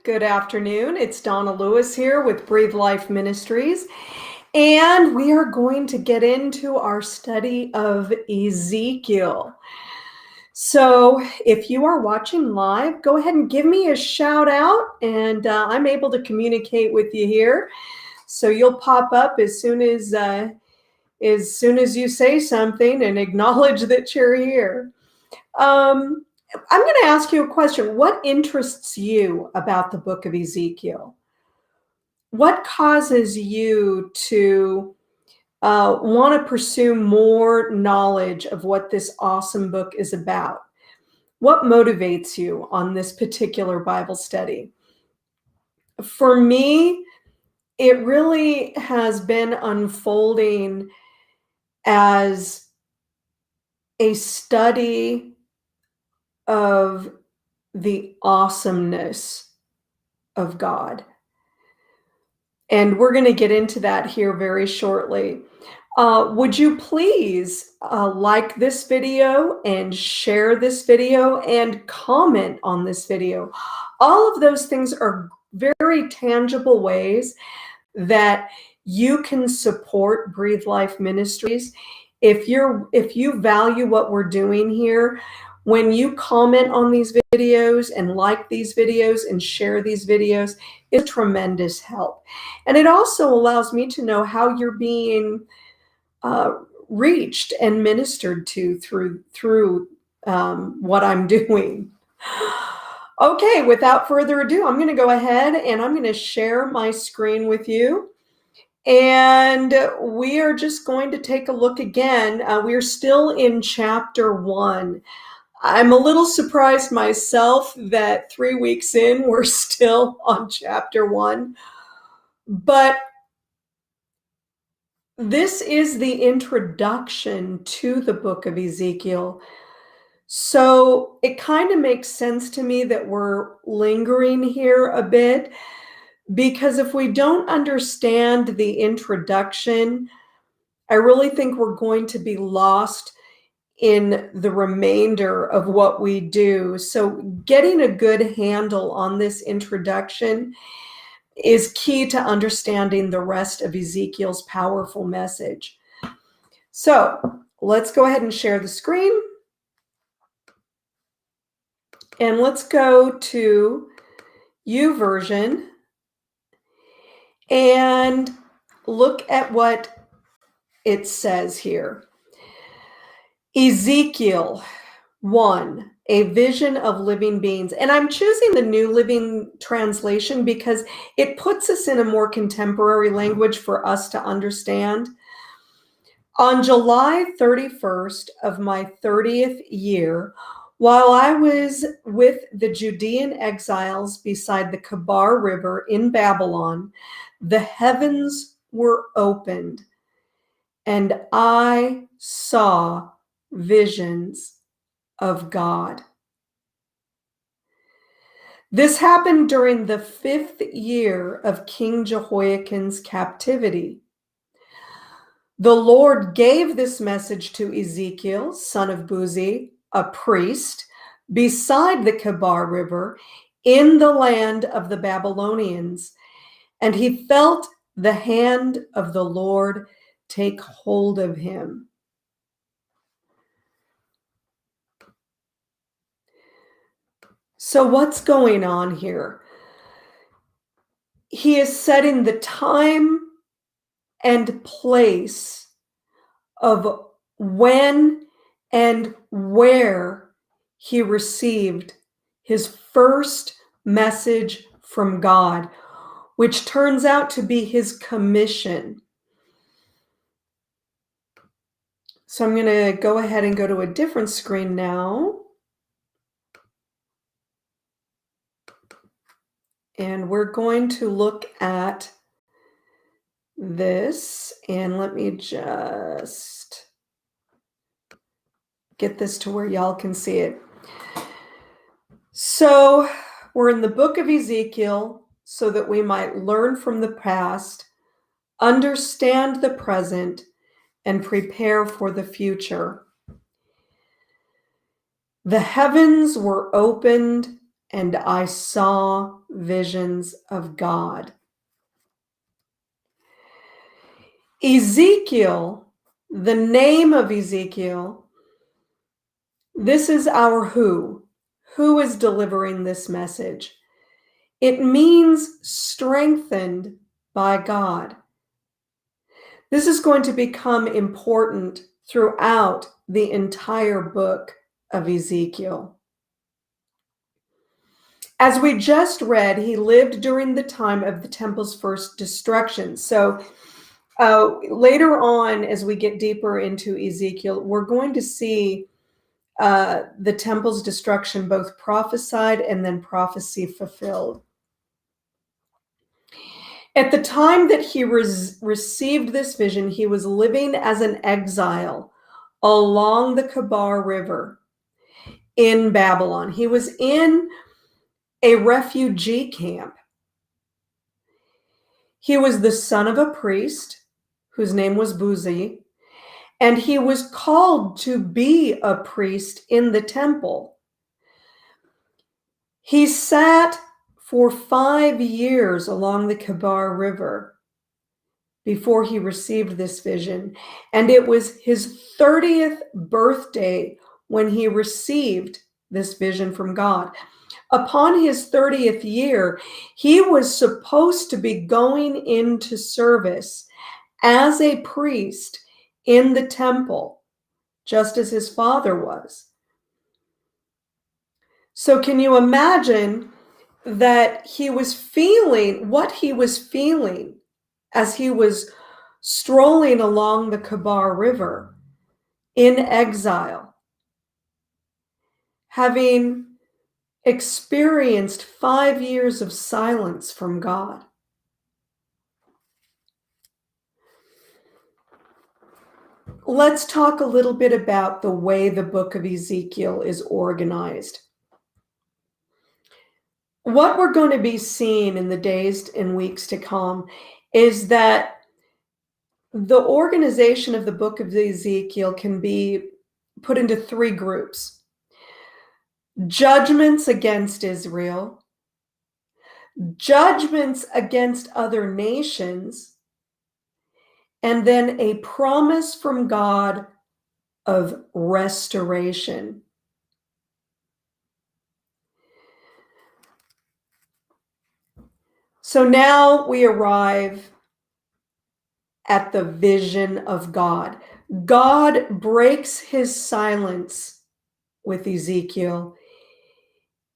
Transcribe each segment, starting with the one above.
Good afternoon. It's Donna Lewis here with Breathe Life Ministries, and we are going to get into our study of Ezekiel. So if you are watching live, go ahead and give me a shout out, and I'm able to communicate with you here. So you'll pop up as soon as you say something and acknowledge that you're here. I'm going to ask you a question. What interests you about the book of Ezekiel? What causes you to want to pursue more knowledge of what this awesome book is about? What motivates you on this particular Bible study? For me, it really has been unfolding as a study of the awesomeness of God. And we're going to get into that here very shortly. Would you please like this video and share this video and comment on this video? All of those things are very tangible ways that you can support Breathe Life Ministries. If you value what we're doing here, when you comment on these videos and like these videos and share these videos, it's a tremendous help. And it also allows me to know how you're being reached and ministered to through what I'm doing. Okay, without further ado, I'm going to go ahead and I'm going to share my screen with you. And we are just going to take a look again. We are still in chapter 1. I'm a little surprised myself that 3 weeks in, we're still on chapter 1. But this is the introduction to the book of Ezekiel. So it kind of makes sense to me that we're lingering here a bit, because if we don't understand the introduction, I really think we're going to be lost in the remainder of what we do. So getting a good handle on this introduction is key to understanding the rest of Ezekiel's powerful message. So let's go ahead and share the screen. And let's go to YouVersion and look at what it says here. Ezekiel 1, a vision of living beings. And I'm choosing the New Living Translation because it puts us in a more contemporary language for us to understand. On July 31st of my 30th year, while I was with the Judean exiles beside the Kebar River in Babylon, the heavens were opened, and I saw visions of God. This happened during the 5th year of King Jehoiakim's captivity. The Lord gave this message to Ezekiel, son of Buzi, a priest, beside the Kebar River in the land of the Babylonians, and he felt the hand of the Lord take hold of him. So what's going on here? He is setting the time and place of when and where he received his first message from God, which turns out to be his commission. So I'm going to go ahead and go to a different screen now. And we're going to look at this, and let me just get this to where y'all can see it. So we're in the book of Ezekiel so that we might learn from the past, understand the present, and prepare for the future. The heavens were opened, and I saw visions of God. Ezekiel, the name of Ezekiel, this is our who. Who is delivering this message? It means strengthened by God. This is going to become important throughout the entire book of Ezekiel. As we just read, he lived during the time of the temple's first destruction. So later on, as we get deeper into Ezekiel, we're going to see the temple's destruction, both prophesied and then prophecy fulfilled. At the time that he received this vision, he was living as an exile along the Kabar River in Babylon. He was in a refugee camp. He was the son of a priest whose name was Buzi, and he was called to be a priest in the temple. He sat for 5 years along the Kabar River before he received this vision, and it was his 30th birthday when he received this vision from God. Upon his 30th year, he was supposed to be going into service as a priest in the temple, just as his father was. So can you imagine that he was feeling what he was feeling as he was strolling along the Kabar River in exile, having experienced 5 years of silence from God? Let's talk a little bit about the way the book of Ezekiel is organized. What we're going to be seeing in the days and weeks to come is that the organization of the book of Ezekiel can be put into 3 groups: judgments against Israel, judgments against other nations, and then a promise from God of restoration. So now we arrive at the vision of God. God breaks his silence with Ezekiel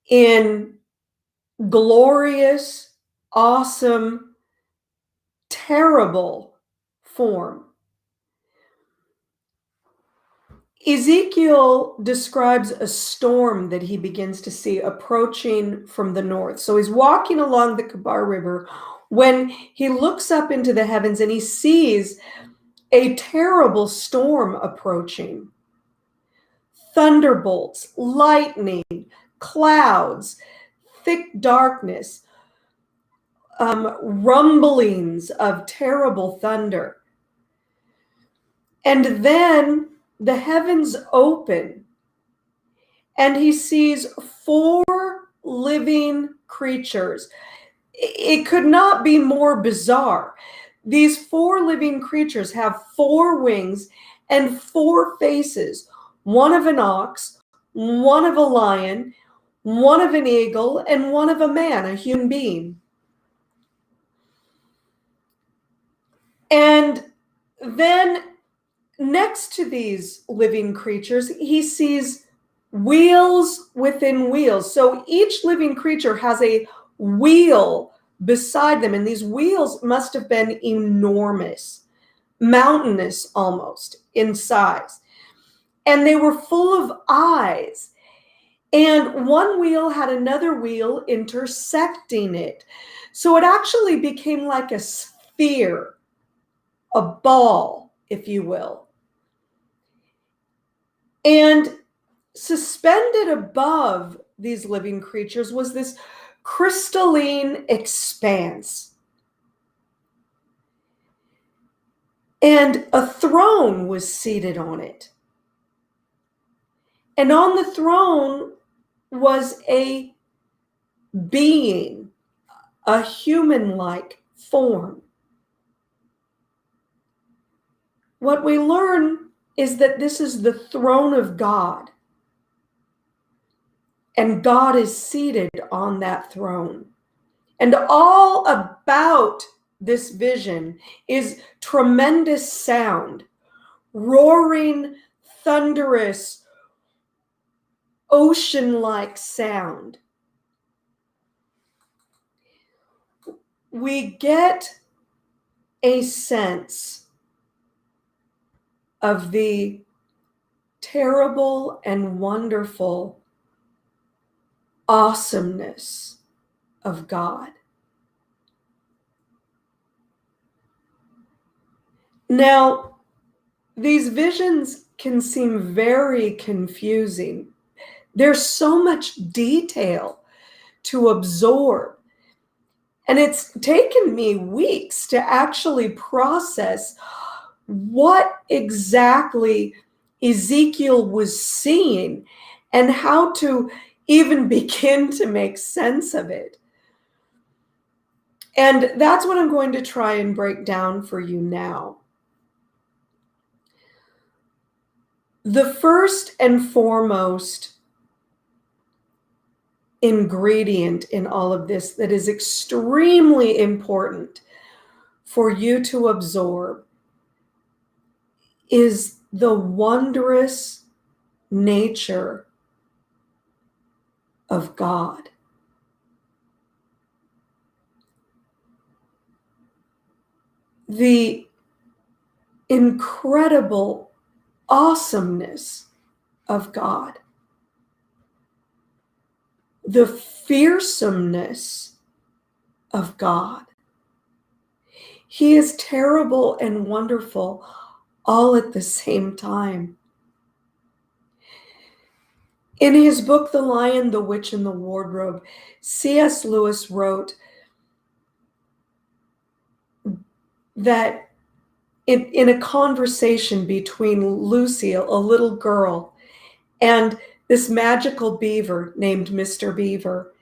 in glorious, awesome, terrible form. Ezekiel describes a storm that he begins to see approaching from the north. So he's walking along the Kabar River when he looks up into the heavens and he sees a terrible storm approaching. Thunderbolts, lightning, clouds, thick darkness, rumblings of terrible thunder. And then the heavens open and he sees 4 living creatures. It could not be more bizarre. These 4 living creatures have 4 wings and 4 faces: one of an ox, one of a lion, one of an eagle, and one of a man, a human being. And then next to these living creatures, he sees wheels within wheels. So each living creature has a wheel beside them, and these wheels must have been enormous, mountainous almost in size. And they were full of eyes. And one wheel had another wheel intersecting it. So it actually became like a sphere, a ball, if you will. And suspended above these living creatures was this crystalline expanse. And a throne was seated on it. And on the throne was a being, a human-like form. What we learn is that this is the throne of God, and God is seated on that throne. And all about this vision is tremendous sound, roaring, thunderous, ocean-like sound. We get a sense of the terrible and wonderful awesomeness of God. Now, these visions can seem very confusing. There's so much detail to absorb. And it's taken me weeks to actually process what exactly Ezekiel was seeing and how to even begin to make sense of it. And that's what I'm going to try and break down for you now. The first and foremost ingredient in all of this that is extremely important for you to absorb is the wondrous nature of God. The incredible awesomeness of God. The fearsomeness of God. He is terrible and wonderful all at the same time. In his book, The Lion, the Witch, and the Wardrobe, C.S. Lewis wrote that in a conversation between Lucille, a little girl, and this magical beaver named Mr. Beaver,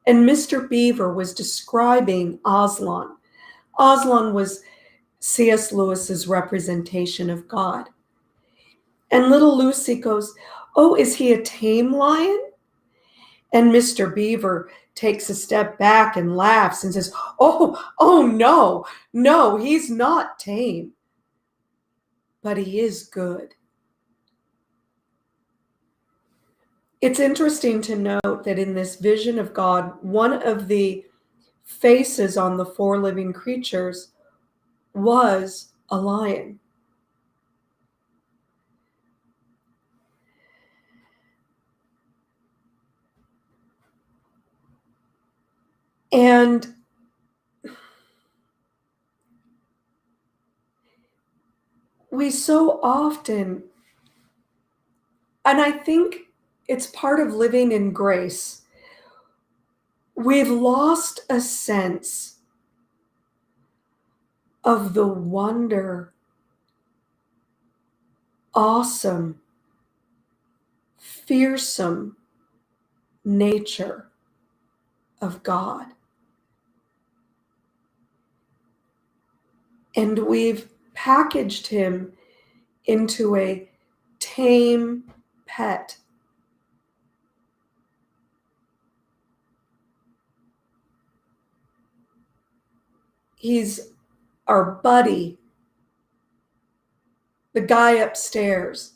and Mr. Beaver was describing Aslan. Aslan was C.S. Lewis's representation of God. And little Lucy goes, "Oh, is he a tame lion?" And Mr. Beaver takes a step back and laughs and says, oh, no, he's not tame, but he is good. It's interesting to note that in this vision of God, one of the faces on the four living creatures was a lion. And we so often, and I think it's part of living in grace, we've lost a sense of the wonder, awesome, fearsome nature of God. And we've packaged him into a tame pet. He's our buddy, the guy upstairs.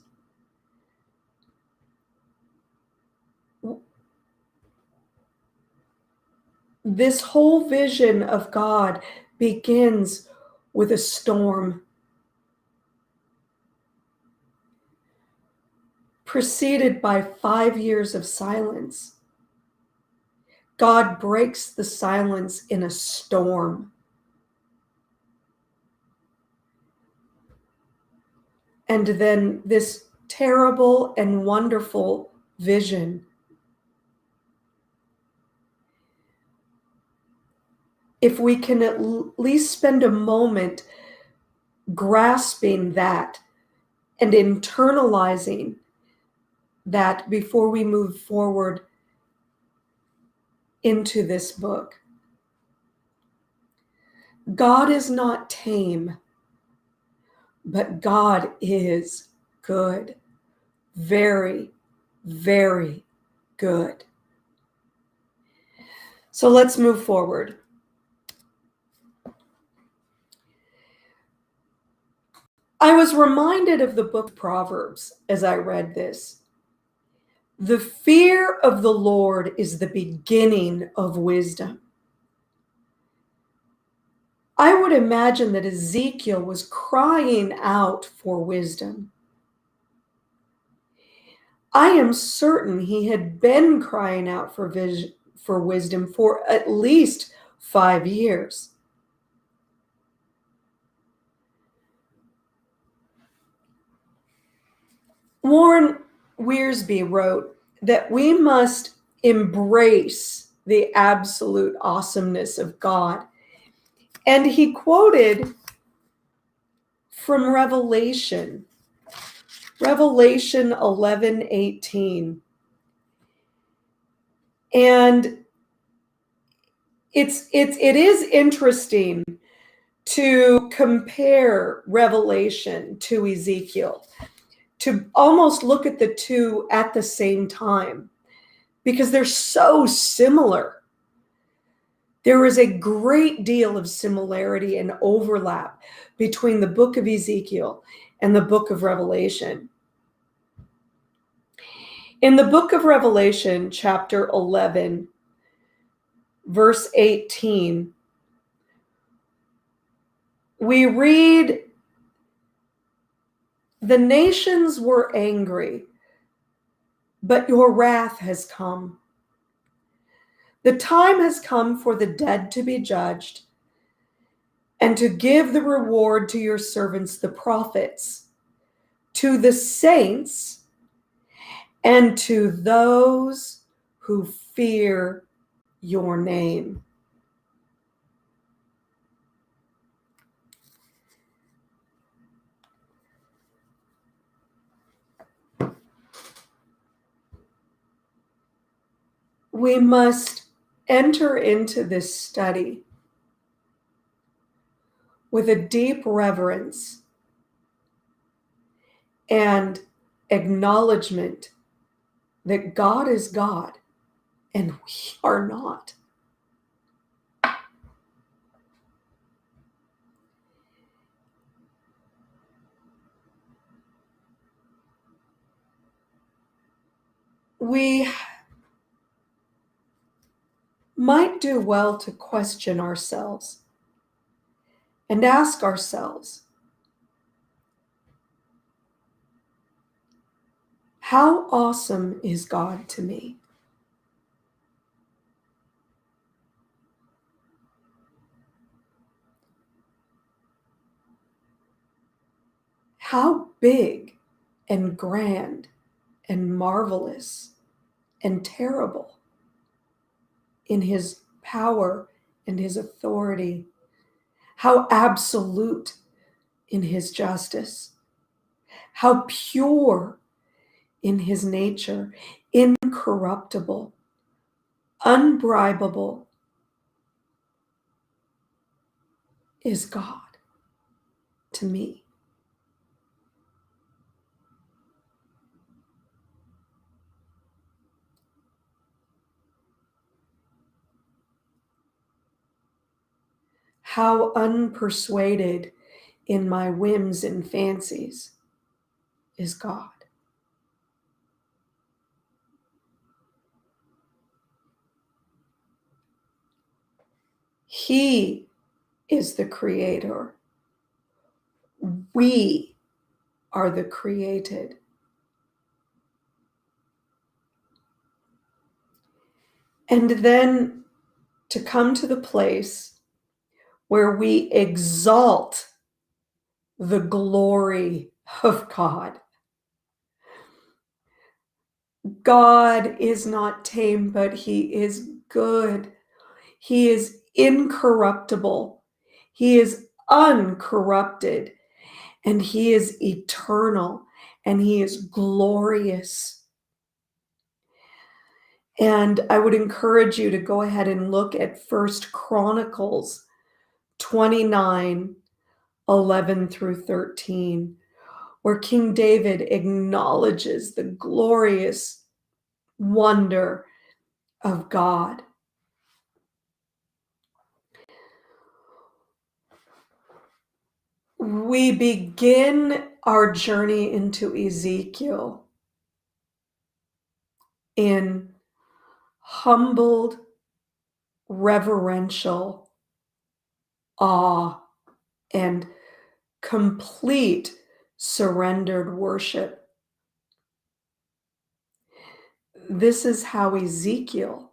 This whole vision of God begins with a storm, preceded by 5 years of silence. God breaks the silence in a storm. And then this terrible and wonderful vision. If we can at least spend a moment grasping that and internalizing that before we move forward, into this book. God is not tame, but God is good. Very, very good. So let's move forward. I was reminded of the book of Proverbs as I read this. The fear of the Lord is the beginning of wisdom. I would imagine that Ezekiel was crying out for wisdom. I am certain he had been crying out for wisdom for at least 5 years. Warren Wiersbe wrote that we must embrace the absolute awesomeness of God. And he quoted from Revelation 11:18. And it is interesting to compare Revelation to Ezekiel, to almost look at the two at the same time, because they're so similar. There is a great deal of similarity and overlap between the book of Ezekiel and the book of Revelation. In the book of Revelation, chapter 11, verse 18, we read, "The nations were angry, but your wrath has come. The time has come for the dead to be judged, and to give the reward to your servants, the prophets, to the saints, and to those who fear your name." We must enter into this study with a deep reverence and acknowledgement that God is God and we are not. We might do well to question ourselves and ask ourselves, how awesome is God to me? How big and grand and marvelous and terrible in his power and his authority. How absolute in his justice. How pure in his nature, incorruptible, unbribable is God to me. How unpersuaded in my whims and fancies is God. He is the creator. We are the created. And then to come to the place where we exalt the glory of God. God is not tame, but he is good. He is incorruptible. He is uncorrupted. And he is eternal. And he is glorious. And I would encourage you to go ahead and look at 1 Chronicles 29, 11 through 13, where King David acknowledges the glorious wonder of God. We begin our journey into Ezekiel in humbled, reverential awe and complete surrendered worship. This is how Ezekiel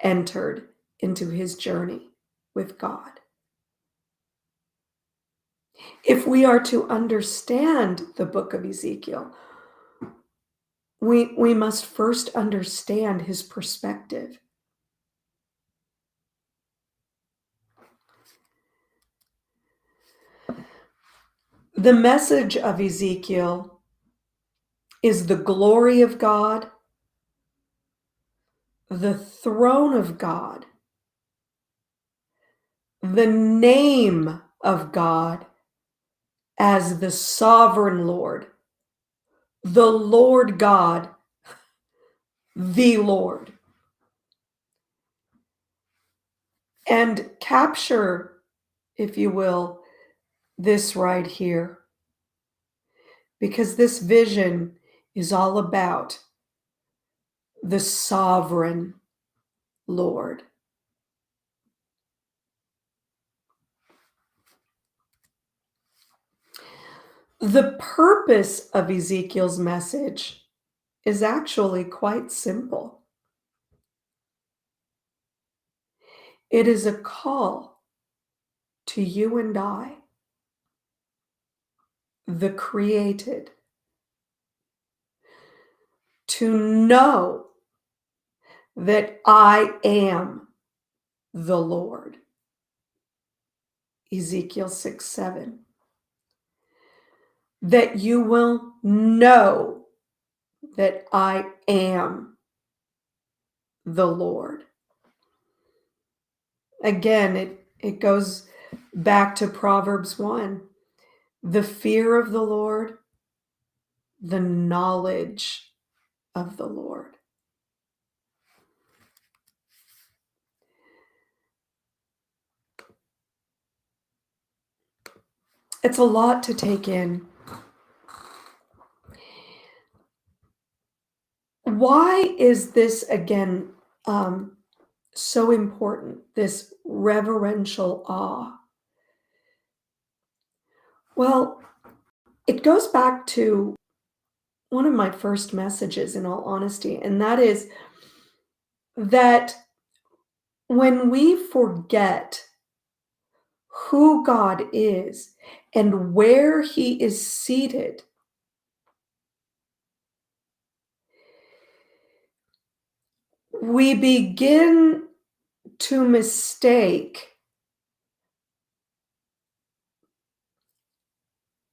entered into his journey with God. If we are to understand the book of Ezekiel, we must first understand his perspective. The message of Ezekiel is the glory of God, the throne of God, the name of God as the sovereign Lord, the Lord God, the Lord. And capture, if you will, this right here, because this vision is all about the sovereign Lord. The purpose of Ezekiel's message is actually quite simple. It is a call to you and I, the created, to know that I am the Lord. Ezekiel 6:7. That you will know that I am the Lord. Again, it goes back to Proverbs 1. The fear of the Lord, the knowledge of the Lord. It's a lot to take in. Why is this, again, so important, this reverential awe? Well, it goes back to one of my first messages, in all honesty, and that is that when we forget who God is and where he is seated, we begin to mistake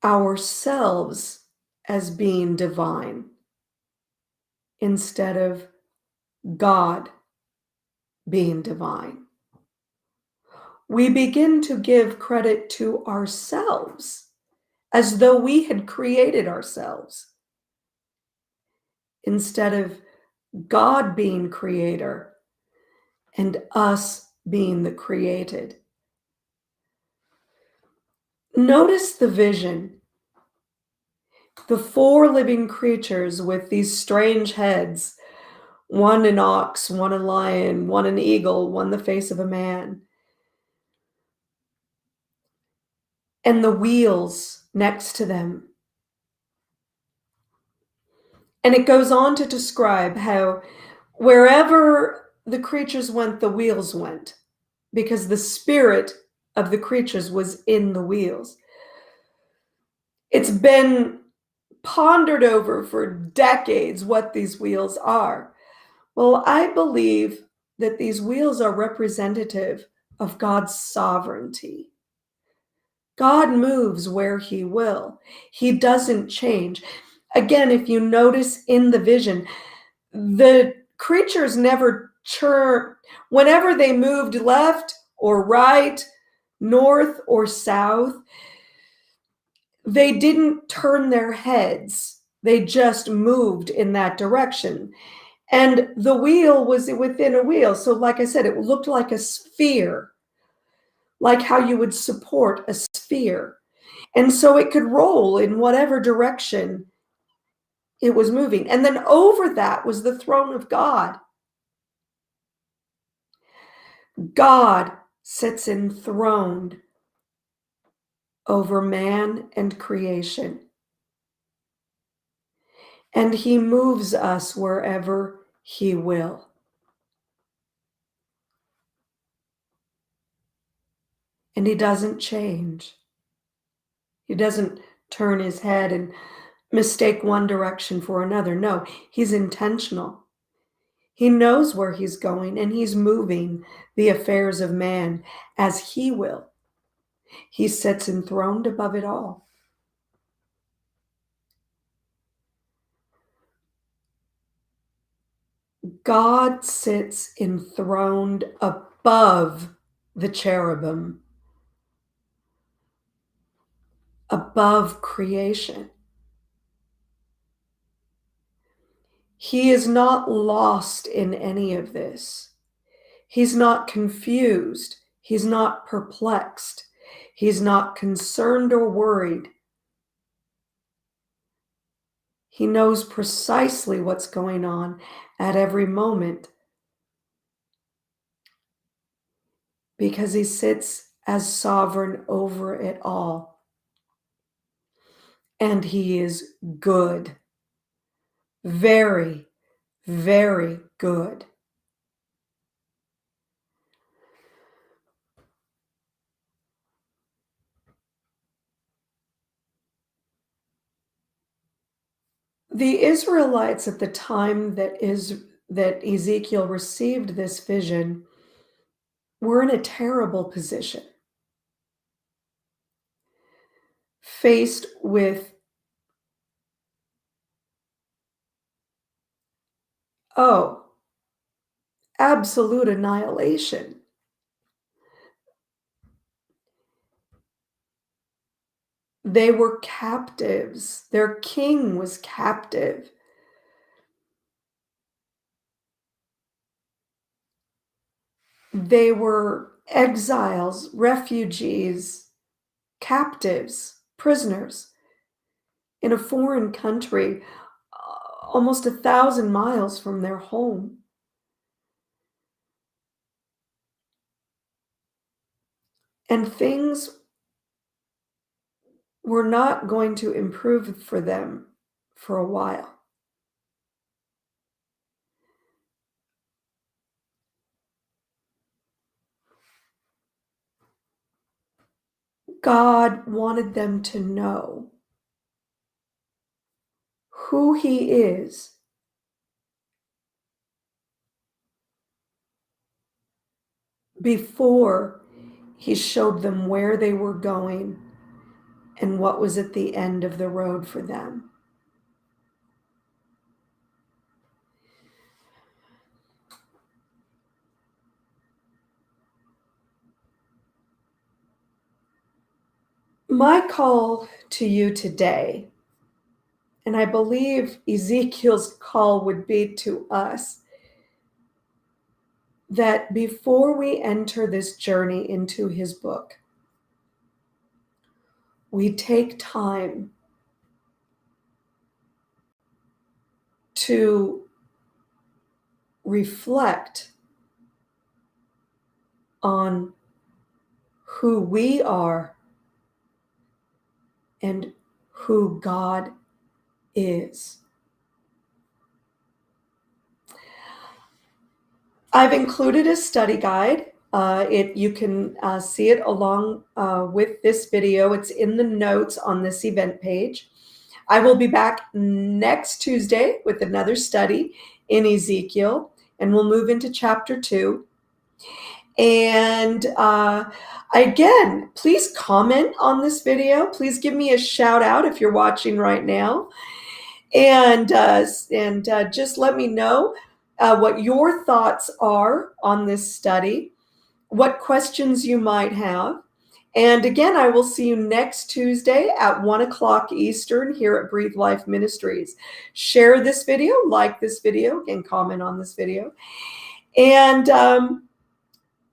ourselves as being divine instead of God being divine. We begin to give credit to ourselves as though we had created ourselves instead of God being creator and us being the created. Notice the vision. The four living creatures with these strange heads, one an ox, one a lion, one an eagle, one the face of a man. And the wheels next to them. And it goes on to describe how wherever the creatures went, the wheels went, because the spirit of the creatures was in the wheels. It's been pondered over for decades what these wheels are. Well, I believe that these wheels are representative of God's sovereignty. God moves where he will. He doesn't change. Again, if you notice in the vision, the creatures never churned. Whenever they moved left or right, north or south, they didn't turn their heads. They just moved in that direction. And the wheel was within a wheel. So like I said, it looked like a sphere, like how you would support a sphere. And so it could roll in whatever direction it was moving. And then over that was the throne of God. God sits enthroned over man and creation. And he moves us wherever he will. And he doesn't change. He doesn't turn his head and mistake one direction for another. No, he's intentional. He knows where he's going, and he's moving the affairs of man as he will. He sits enthroned above it all. God sits enthroned above the cherubim, above creation. He is not lost in any of this. He's not confused. He's not perplexed. He's not concerned or worried. He knows precisely what's going on at every moment because he sits as sovereign over it all. And he is good. Very, very good. The Israelites at the time that Ezekiel received this vision were in a terrible position, faced with, absolute annihilation. They were captives. Their king was captive. They were exiles, refugees, captives, prisoners in a foreign country, almost 1,000 miles from their home. And things were not going to improve for them for a while. God wanted them to know who he is before he showed them where they were going and what was at the end of the road for them. My call to you today, and I believe Ezekiel's call would be to us, that before we enter this journey into his book, we take time to reflect on who we are and who God is. I've included a study guide. You can see it along with this video. It's in the notes on this event page. I will be back next Tuesday with another study in Ezekiel, and we'll move into chapter 2. And again, please comment on this video. Please give me a shout out if you're watching right now. And just let me know what your thoughts are on this study, what questions you might have. And again, I will see you next Tuesday at 1 o'clock Eastern here at Breathe Life Ministries. Share this video, like this video, and comment on this video. And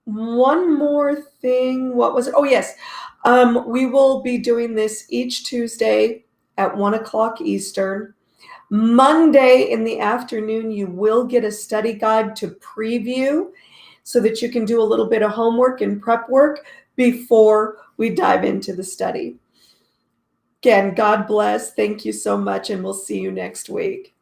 one more thing. What was it? Oh, yes. We will be doing this each Tuesday at 1 o'clock Eastern. Monday in the afternoon, you will get a study guide to preview so that you can do a little bit of homework and prep work before we dive into the study. Again, God bless. Thank you so much, and we'll see you next week.